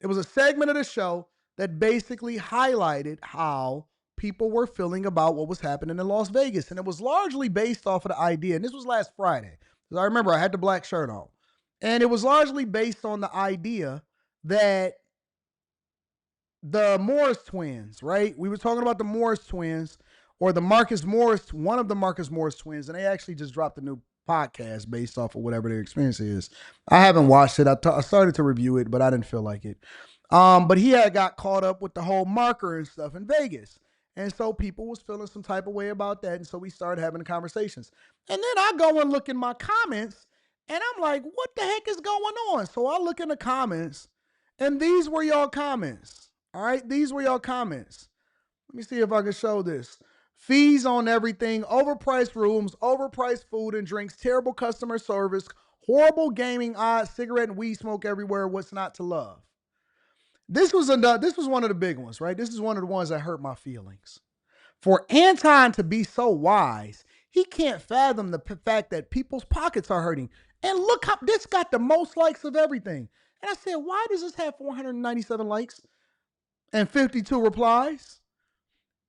It was a segment of the show that basically highlighted how people were feeling about what was happening in Las Vegas. And it was largely based off of the idea, and this was last Friday, because I remember I had the black shirt on. And it was largely based on the idea that the Morris twins, right? We were talking about the Morris twins or the Marcus Morris, one of the Marcus Morris twins, and they actually just dropped a new podcast based off of whatever their experience is. I haven't watched it. I started to review it, but I didn't feel like it. But he had got caught up with the whole marker and stuff in Vegas. And so people was feeling some type of way about that. And so we started having conversations. And then I go and look in my comments and I'm like, what the heck is going on? So I look in the comments and these were y'all comments. All right, these were y'all comments. Let me see if I can show this. Fees on everything, overpriced rooms, overpriced food and drinks, terrible customer service, horrible gaming odds, cigarette and weed smoke everywhere. What's not to love? This was one of the big ones, right? This is one of the ones that hurt my feelings. For Anton to be so wise, he can't fathom the fact that people's pockets are hurting. And look how this got the most likes of everything. And I said, why does this have 497 likes and 52 replies?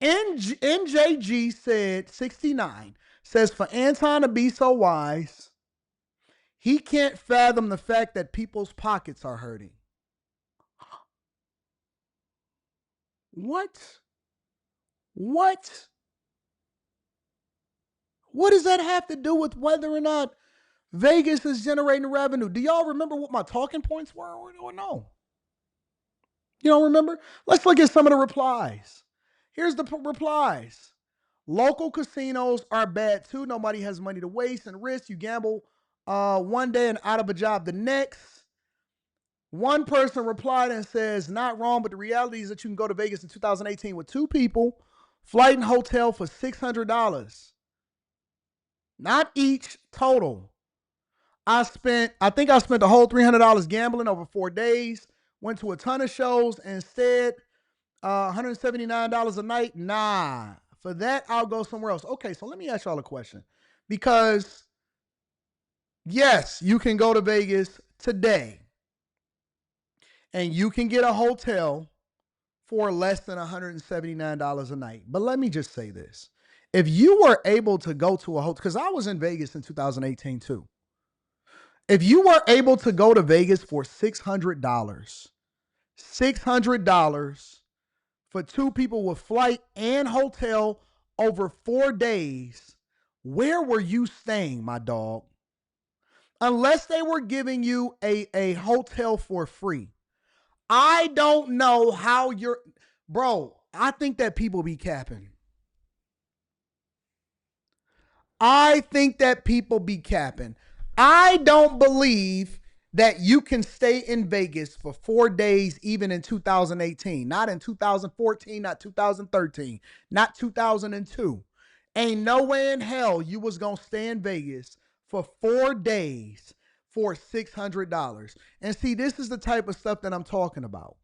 NJG said 69 says for Anton to be so wise, he can't fathom the fact that people's pockets are hurting. What? What? What does that have to do with whether or not Vegas is generating revenue? Do y'all remember what my talking points were or no? You don't remember? Let's look at some of the replies. Here's the replies. Local casinos are bad too. Nobody has money to waste and risk. You gamble one day and out of a job the next. One person replied and says, not wrong, but the reality is that you can go to Vegas in 2018 with two people, flight and hotel for $600. Not each, total. I think I spent the whole $300 gambling over 4 days, went to a ton of shows, and instead, $179 a night. Nah, for that, I'll go somewhere else. Okay, so let me ask y'all a question. Because, yes, you can go to Vegas today, and you can get a hotel for less than $179 a night. But let me just say this. If you were able to go to a hotel, because I was in Vegas in 2018 too. If you were able to go to Vegas for $600 for two people with flight and hotel over 4 days, where were you staying, my dog? Unless they were giving you a hotel for free. I don't know how you're, bro, I think that people be capping. I think that people be capping. I don't believe that you can stay in Vegas for 4 days even in 2018. Not in 2014, not 2013, not 2002. Ain't no way in hell you was going to stay in Vegas for 4 days for $600. And see, this is the type of stuff that I'm talking about.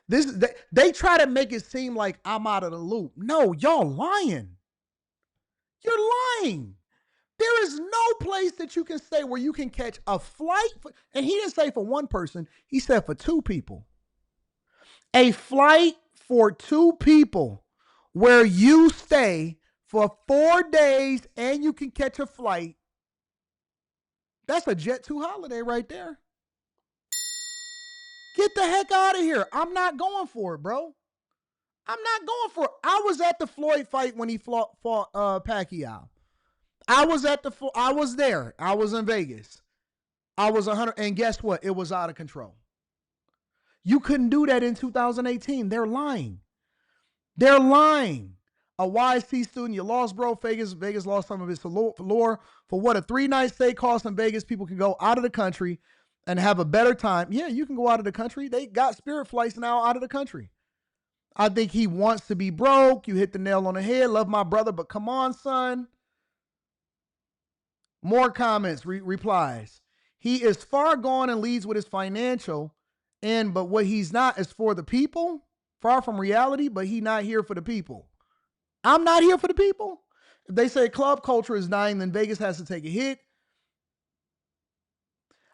They try to make it seem like I'm out of the loop. No, y'all lying. You're lying. There is no place that you can stay where you can catch a flight. And he didn't say for one person, he said for two people. A flight for two people where you stay for 4 days and you can catch a flight. That's a Jet2 holiday right there. Get the heck out of here. I'm not going for it, bro. I'm not going for it. I was at the Floyd fight when he fought Pacquiao. I was there. I was in Vegas. I was 100, and guess what? It was out of control. You couldn't do that in 2018. They're lying. They're lying. A YC student, you lost, bro. Vegas lost some of its allure. For what a 3-night stay costs in Vegas, people can go out of the country and have a better time. Yeah, you can go out of the country. They got Spirit flights now out of the country. I think he wants to be broke. You hit the nail on the head. Love my brother, but come on, son. More comments, replies. He is far gone and leads with his financial, but what he's not is for the people. Far from reality, but he not here for the people. I'm not here for the people. If they say club culture is dying, then Vegas has to take a hit.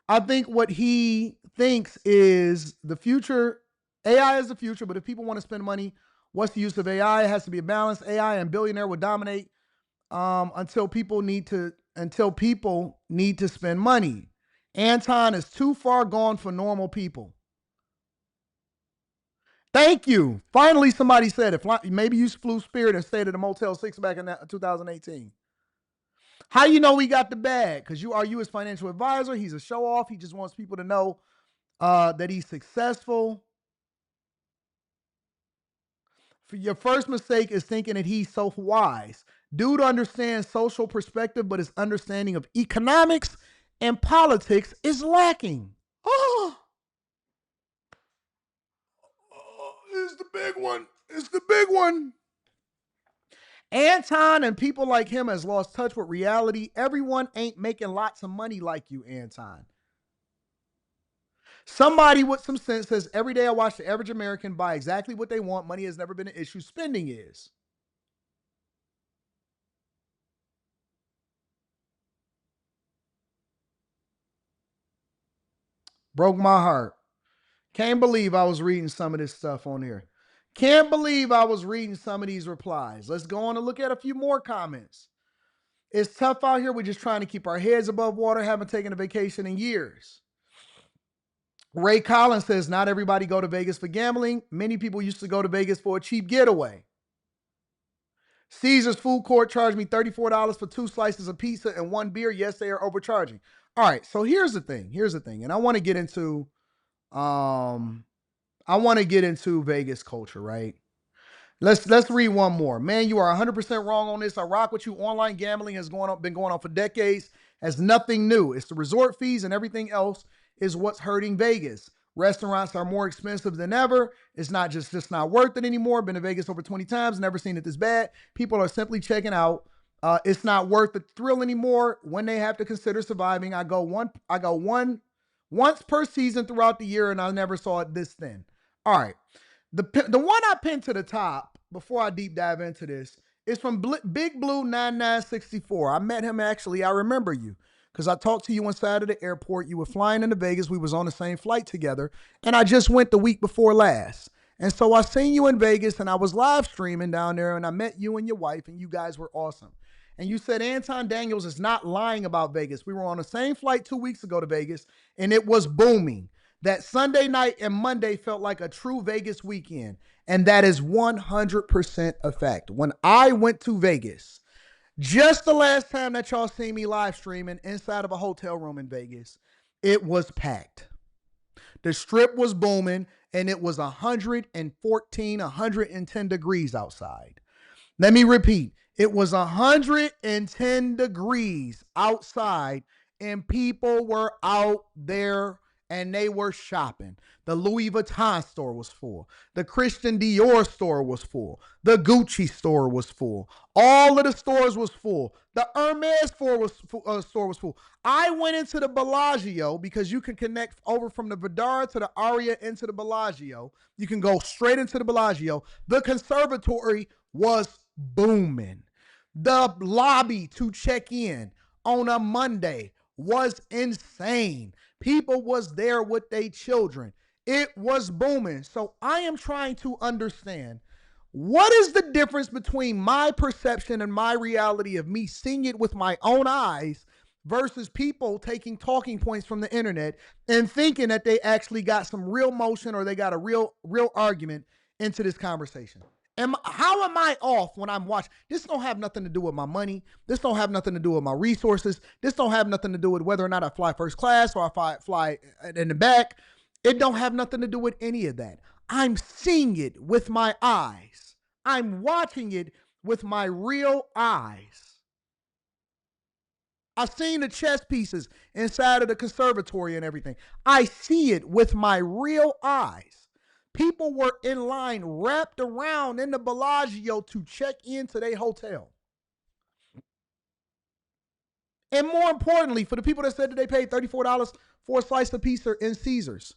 I think what he thinks is the future. AI is the future, but if people want to spend money, what's the use of AI? It has to be a balance. AI and billionaire will dominate until people need to spend money. Anton is too far gone for normal people. Thank you. Finally, somebody said it. Maybe you flew Spirit and stayed at a Motel 6 back in 2018. How you know he got the bag? Because you are his financial advisor. He's a show off. He just wants people to know that he's successful. Your first mistake is thinking that he's so wise. Dude understands social perspective, but his understanding of economics and politics is lacking. Oh, it's the big one. It's the big one. Anton and people like him has lost touch with reality. Everyone ain't making lots of money like you, Anton. Somebody with some sense says, every day I watch the average American buy exactly what they want. Money has never been an issue. Spending is. Broke my heart. Can't believe I was reading some of this stuff on here. Can't believe I was reading some of these replies. Let's go on and look at a few more comments. It's tough out here. We're just trying to keep our heads above water. Haven't taken a vacation in years. Ray Collins says, not everybody go to Vegas for gambling. Many people used to go to Vegas for a cheap getaway. Caesar's Food Court charged me $34 for 2 slices of pizza and 1 beer. Yes, they are overcharging. All right, so here's the thing. And I want to get into Vegas culture, right? Let's read one more. Man, you are 100% wrong on this. I rock with you. Online gambling has been going on for decades. Has nothing new. It's the resort fees and everything else is what's hurting Vegas. Restaurants are more expensive than ever. It's not just not worth it anymore. Been to Vegas over 20 times, never seen it this bad. People are simply checking out. It's not worth the thrill anymore when they have to consider surviving. I go once per season throughout the year, and I never saw it this thin. All right. The one I pinned to the top before I deep dive into this is from Big Blue 9964. I met him actually. I remember you because I talked to you inside of the airport. You were flying into Vegas. We was on the same flight together, and I just went the week before last. And so I seen you in Vegas, and I was live streaming down there, and I met you and your wife, and you guys were awesome. And you said Anton Daniels is not lying about Vegas. We were on the same flight 2 weeks ago to Vegas, and it was booming. That Sunday night and Monday felt like a true Vegas weekend. And that is 100% a fact. When I went to Vegas, just the last time that y'all seen me live streaming inside of a hotel room in Vegas, it was packed. The strip was booming, and it was 114, 110 degrees outside. Let me repeat. It was 110 degrees outside, and people were out there and they were shopping. The Louis Vuitton store was full. The Christian Dior store was full. The Gucci store was full. All of the stores was full. The Hermes store was full. I went into the Bellagio because you can connect over from the Vdara to the Aria into the Bellagio. You can go straight into the Bellagio. The conservatory was booming. The lobby to check in on a Monday was insane. People was there with their children. It was booming. So I am trying to understand, what is the difference between my perception and my reality of me seeing it with my own eyes versus people taking talking points from the internet and thinking that they actually got some real motion or they got a real argument into this conversation? How am I off when I'm watching? This don't have nothing to do with my money. This don't have nothing to do with my resources. This don't have nothing to do with whether or not I fly first class or I fly in the back. It don't have nothing to do with any of that. I'm seeing it with my eyes. I'm watching it with my real eyes. I've seen the chess pieces inside of the conservatory and everything. I see it with my real eyes. People were in line wrapped around in the Bellagio to check into their hotel. And more importantly, for the people that said that they paid $34 for a slice of pizza in Caesars,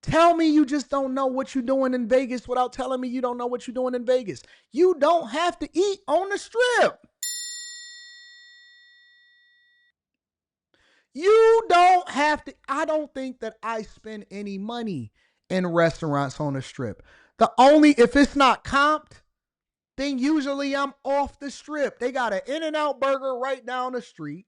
tell me you just don't know what you're doing in Vegas without telling me you don't know what you're doing in Vegas. You don't have to eat on the strip. You don't have to. I don't think that I spend any money in restaurants on the strip. If it's not comped, then usually I'm off the strip. They got an In-N-Out burger right down the street.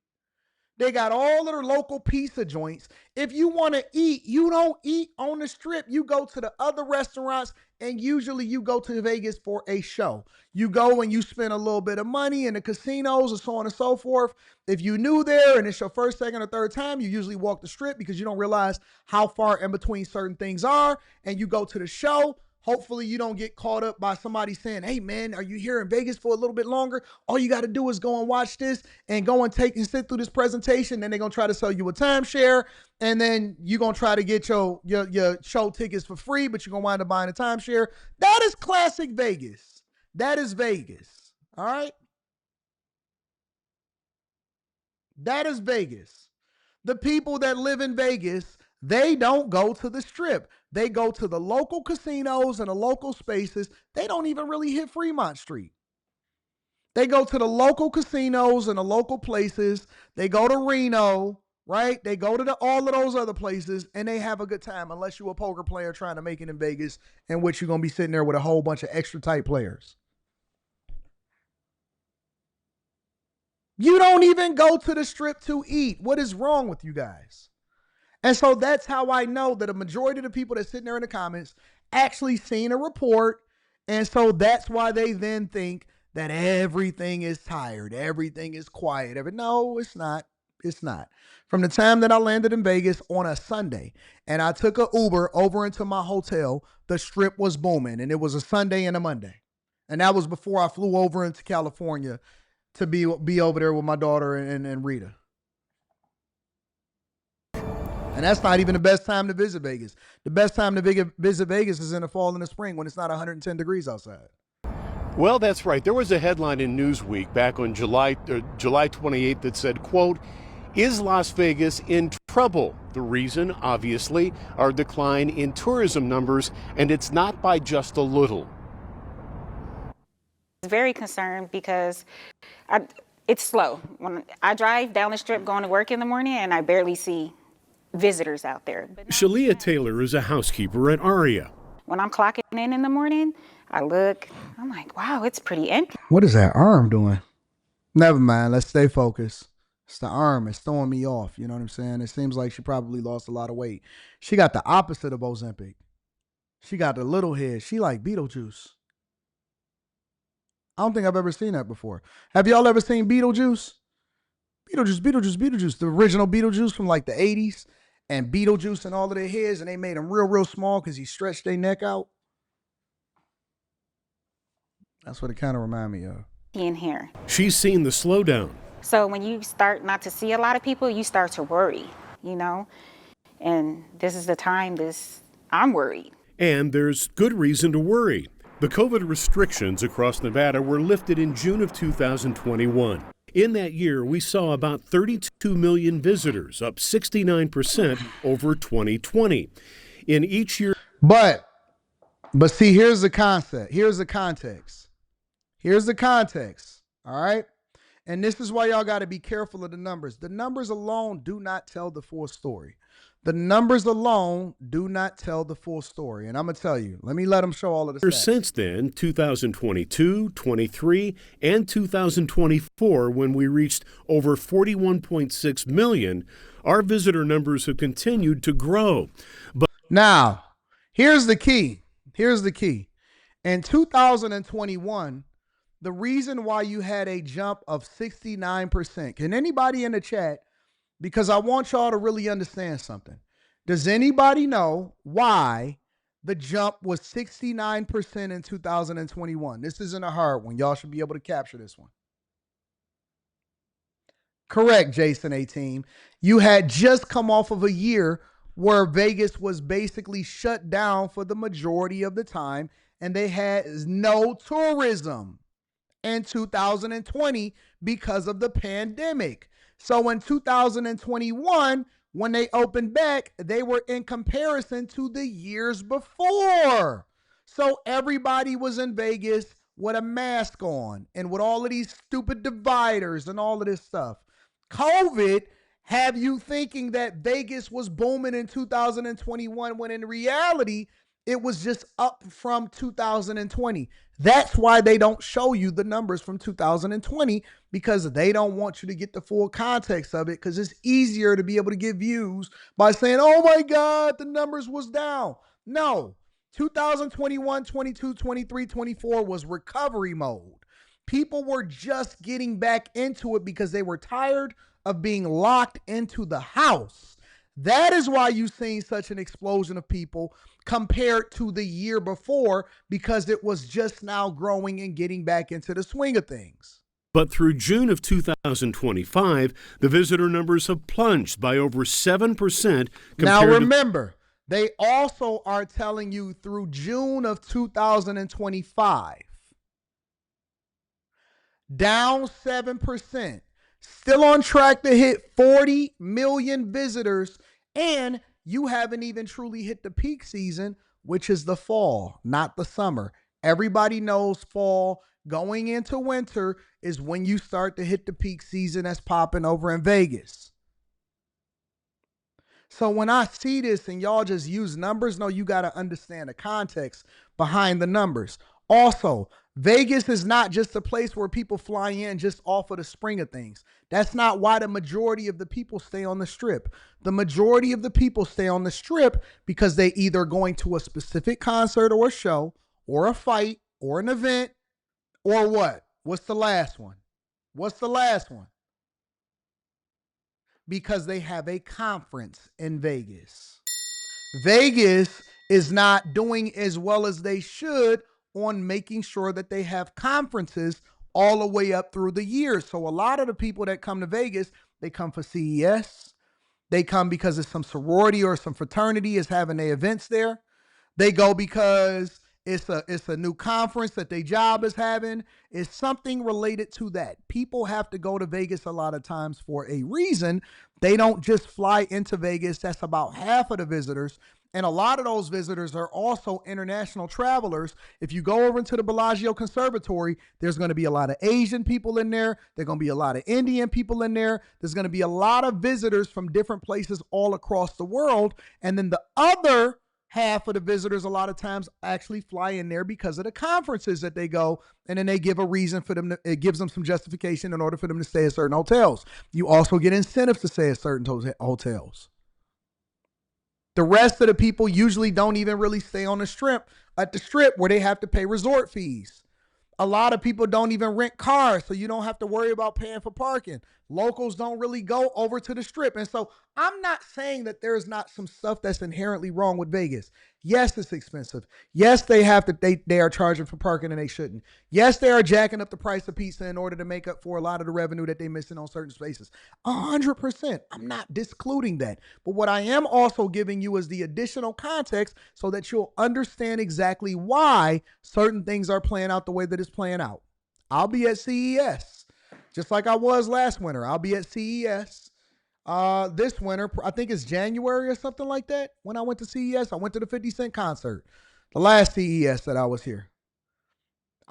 They got all of their local pizza joints. If you want to eat, you don't eat on the strip. You go to the other restaurants, and usually you go to Vegas for a show. You go and you spend a little bit of money in the casinos and so on and so forth. If you new there and it's your first, second, or third time, you usually walk the strip because you don't realize how far in between certain things are, and you go to the show. Hopefully you don't get caught up by somebody saying, hey man, are you here in Vegas for a little bit longer? All you got to do is go and watch this and go and sit through this presentation. Then they're going to try to sell you a timeshare. And then you're going to try to get your show tickets for free, but you're going to wind up buying a timeshare. That is classic Vegas. That is Vegas. All right. That is Vegas. The people that live in Vegas, they don't go to the strip. They go to the local casinos and the local spaces. They don't even really hit Fremont Street. They go to the local casinos and the local places. They go to Reno, right? They go to all of those other places, and they have a good time, unless you're a poker player trying to make it in Vegas, in which you're going to be sitting there with a whole bunch of extra type players. You don't even go to the strip to eat. What is wrong with you guys? And so that's how I know that a majority of the people that's sitting there in the comments actually seen a report. And so that's why they then think that everything is tired. Everything is quiet. No, it's not. It's not. From the time that I landed in Vegas on a Sunday and I took an Uber over into my hotel, the strip was booming, and it was a Sunday and a Monday. And that was before I flew over into California to be over there with my daughter and Rita. And that's not even the best time to visit Vegas. The best time to visit Vegas is in the fall and the spring when it's not 110 degrees outside. Well, that's right. There was a headline in Newsweek back on July 28th that said, quote, "Is Las Vegas in trouble?" The reason, obviously, our decline in tourism numbers, and it's not by just a little. Very concerned because it's slow. When I drive down the strip going to work in the morning, and I barely see visitors out there. Shalia Taylor is a housekeeper at Aria. When I'm clocking in the morning, I look, I'm like, wow, it's pretty empty. What is that arm doing? Never mind. Let's stay focused. It's the arm. It's throwing me off. You know what I'm saying? It seems like she probably lost a lot of weight. She got the opposite of Ozempic. She got the little head. She like Beetlejuice. I don't think I've ever seen that before. Have y'all ever seen Beetlejuice? Beetlejuice. The original Beetlejuice from like the 80s. And Beetlejuice and all of their heads. And they made them real, real small because he stretched their neck out. That's what it kind of reminded me of. In here. She's seen the slowdown. So when you start not to see a lot of people, you start to worry, you know? And this is the time I'm worried. And there's good reason to worry. The COVID restrictions across Nevada were lifted in June of 2021. In that year, we saw about 32 million visitors, up 69% over 2020. In each year. But see, here's the concept. Here's the context. All right. And this is why y'all got to be careful of the numbers. The numbers alone do not tell the full story. And I'm going to tell you, let them show all of the stats. Since then, 2022, 23, and 2024, when we reached over 41.6 million, our visitor numbers have continued to grow. But now, here's the key. In 2021, the reason why you had a jump of 69%, can anybody in the chat, because I want y'all to really understand something. Does anybody know why the jump was 69% in 2021? This isn't a hard one. Y'all should be able to capture this one. Correct, Jason 18. You had just come off of a year where Vegas was basically shut down for the majority of the time, and they had no tourism in 2020 because of the pandemic. So in 2021, when they opened back, they were in comparison to the years before. So everybody was in Vegas with a mask on and with all of these stupid dividers and all of this stuff. COVID have you thinking that Vegas was booming in 2021 when in reality, it was just up from 2020. That's why they don't show you the numbers from 2020, because they don't want you to get the full context of it, because it's easier to be able to get views by saying, oh my God, the numbers was down. No, 2021, 22, 23, 24 was recovery mode. People were just getting back into it because they were tired of being locked into the house. That is why you've seen such an explosion of people compared to the year before, because it was just now growing and getting back into the swing of things. But through June of 2025, the visitor numbers have plunged by over 7%. Now remember, they also are telling you through June of 2025, down 7%, still on track to hit 40 million visitors, and you haven't even truly hit the peak season, which is the fall, not the summer. Everybody knows fall going into winter is when you start to hit the peak season that's popping over in Vegas. So when I see this and y'all just use numbers, no, you got to understand the context behind the numbers. Also, Vegas is not just a place where people fly in just off of the spring of things. That's not why the majority of the people stay on the Strip. The majority of the people stay on the Strip because they either going to a specific concert or a show or a fight or an event or what? What's the last one? What's the last one? Because they have a conference in Vegas. Vegas is not doing as well as they should on making sure that they have conferences all the way up through the year. So a lot of the people that come to Vegas, they come for CES. They come because it's some sorority or some fraternity is having their events there. They go because it's a new conference that their job is having. It's something related to that. People have to go to Vegas a lot of times for a reason. They don't just fly into Vegas. That's about half of the visitors. And a lot of those visitors are also international travelers. If you go over into the Bellagio Conservatory, there's going to be a lot of Asian people in there. There's going to be a lot of Indian people in there. There's going to be a lot of visitors from different places all across the world. And then the other half of the visitors a lot of times actually fly in there because of the conferences that they go, and then they give a reason for them. It gives them some justification in order for them to stay at certain hotels. You also get incentives to stay at certain hotels. The rest of the people usually don't even really stay on the Strip, at the Strip where they have to pay resort fees. A lot of people don't even rent cars, so you don't have to worry about paying for parking. Locals don't really go over to the Strip. And so I'm not saying that there's not some stuff that's inherently wrong with Vegas. Yes, it's expensive. Yes, they are charging for parking and they shouldn't. Yes, they are jacking up the price of pizza in order to make up for a lot of the revenue that they're missing on certain spaces. 100%. I'm not discluding that. But what I am also giving you is the additional context so that you'll understand exactly why certain things are playing out the way that it's playing out. I'll be at CES, just like I was last winter. I'll be at CES this winter. I think it's January or something like that. When I went to CES, I went to the 50 Cent concert, the last CES that I was here.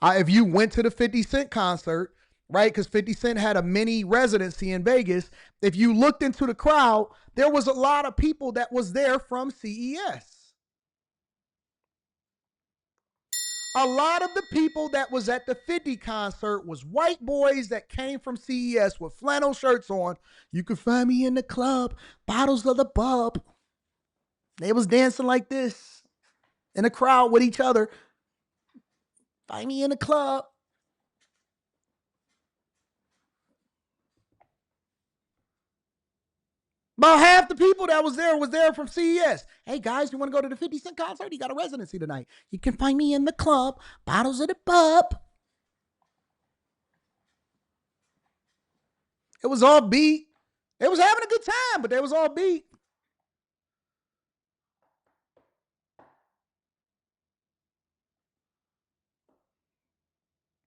If you went to the 50 Cent concert, right, because 50 Cent had a mini residency in Vegas, if you looked into the crowd, there was a lot of people that was there from CES. A lot of the people that was at the 50 concert was white boys that came from CES with flannel shirts on. You can find me in the club, bottles of the bub. They was dancing like this in a crowd with each other. Find me in the club. About half the people that was there from CES. Hey guys, you want to go to the 50 Cent concert? He got a residency tonight. You can find me in the club, bottles of the bub. It was all beat. They was having a good time, but they was all beat.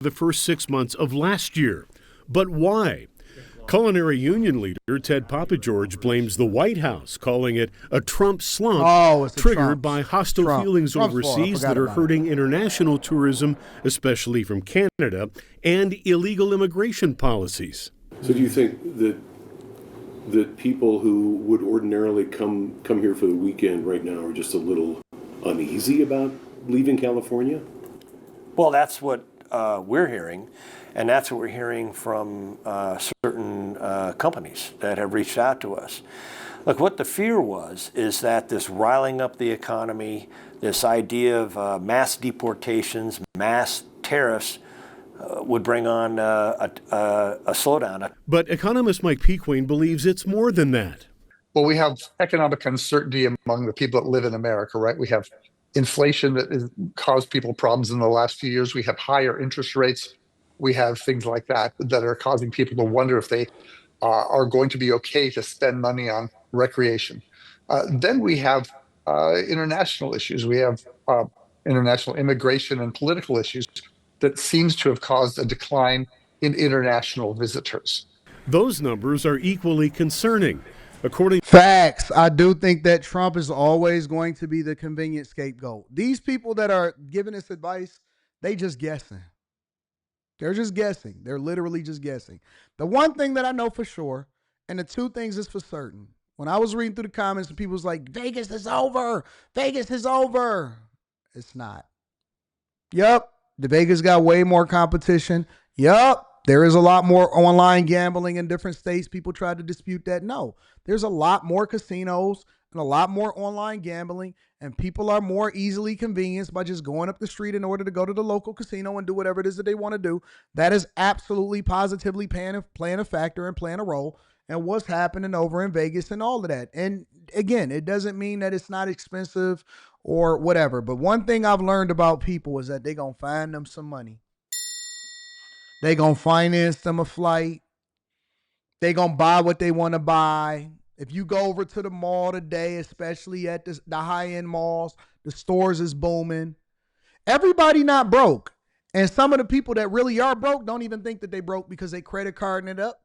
The first 6 months of last year. But why? Culinary Union leader Ted Papageorge blames the White House, calling it a Trump slump triggered by hostile feelings overseas that are hurting international tourism, especially from Canada, and illegal immigration policies. So do you think that that people who would ordinarily come here for the weekend right now are just a little uneasy about leaving California? Well, that's what we're hearing, and that's what we're hearing from certain companies that have reached out to us. Look, what the fear is that this riling up the economy, this idea of mass deportations, mass tariffs, would bring on a slowdown. But economist Mike Pequeen believes it's more than that. Well, we have economic uncertainty among the people that live in America, right? We have inflation that has caused people problems in the last few years. We have higher interest rates. We have things like that that are causing people to wonder if they are going to be okay to spend money on recreation. Then we have international issues. We have international immigration and political issues that seems to have caused a decline in international visitors. Those numbers are equally concerning. According Facts. I do think that Trump is always going to be the convenient scapegoat. These people that are giving this advice, they just guessing. They're just guessing. They're literally just guessing. The one thing that I know for sure, and the two things is for certain. When I was reading through the comments and people was like, Vegas is over. Vegas is over. It's not. Yep. The Vegas got way more competition. Yep. There is a lot more online gambling in different states. People try to dispute that. No, there's a lot more casinos and a lot more online gambling, and people are more easily convenienced by just going up the street in order to go to the local casino and do whatever it is that they want to do. That is absolutely positively playing a factor and playing a role in what's happening over in Vegas and all of that. And again, it doesn't mean that it's not expensive or whatever. But one thing I've learned about people is that they're going to find them some money. They gonna finance them a flight. They gonna buy what they want to buy. If you go over to the mall today, especially at the high-end malls, the stores is booming. Everybody not broke. And some of the people that really are broke don't even think that they broke because they credit carding it up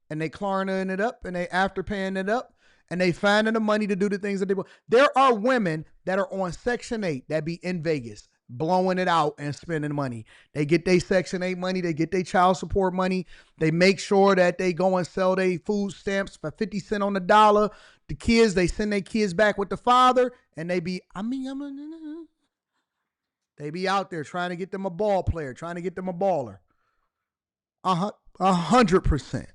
and they Klarnaing it up and they afterpaying it up and they finding the money to do the things that they want. There are women that are on Section 8 that be in Vegas blowing it out and spending money. They get their Section 8 money. They get their child support money. They make sure that they go and sell their food stamps for 50 cents on the dollar. The kids, they send their kids back with the father, and they be out there trying to get them a ball player, trying to get them a baller. 100%.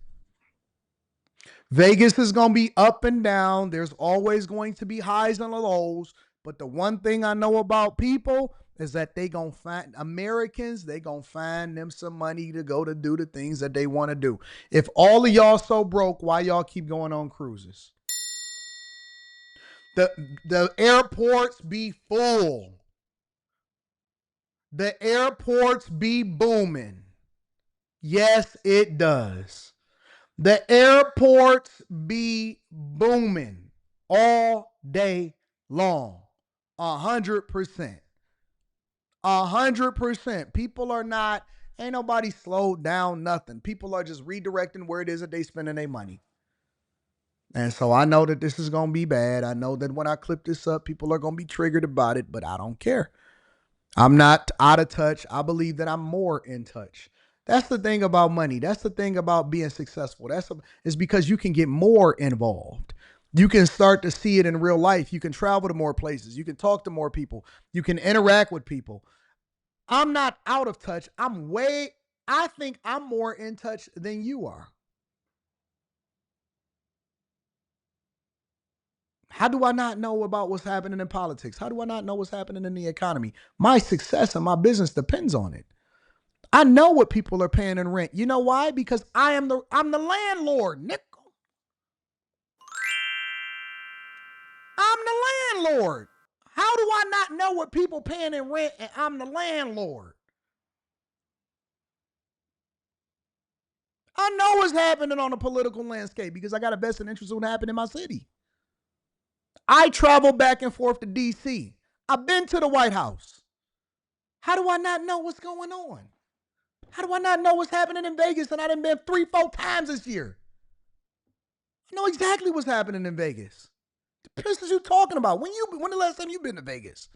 Vegas is going to be up and down. There's always going to be highs and lows. But the one thing I know about people is that they going to find Americans, they going to find them some money to go to do the things that they want to do. If all of y'all so broke, why y'all keep going on cruises? The airports be full. The airports be booming. Yes, it does. The airports be booming all day long. 100%. 100%. People are not, ain't nobody slowed down nothing. People are just redirecting where it is that they spending their money. And so I know that this is going to be bad. I know that when I clip this up, people are going to be triggered about it, but I don't care. I'm not out of touch. I believe that I'm more in touch. That's the thing about money. That's the thing about being successful. It's because you can get more involved. You can start to see it in real life. You can travel to more places. You can talk to more people. You can interact with people. I'm not out of touch. I think I'm more in touch than you are. How do I not know about what's happening in politics? How do I not know what's happening in the economy? My success and my business depends on it. I know what people are paying in rent. You know why? Because I'm the landlord, nickel. I'm the landlord. How do I not know what people paying in rent and I'm the landlord? I know what's happening on the political landscape because I got a vested interest in what happened in my city. I travel back and forth to D.C. I've been to the White House. How do I not know what's going on? How do I not know what's happening in Vegas and I done been 3-4 times this year? I know exactly what's happening in Vegas. The business you talking about? When the last time you been to Vegas?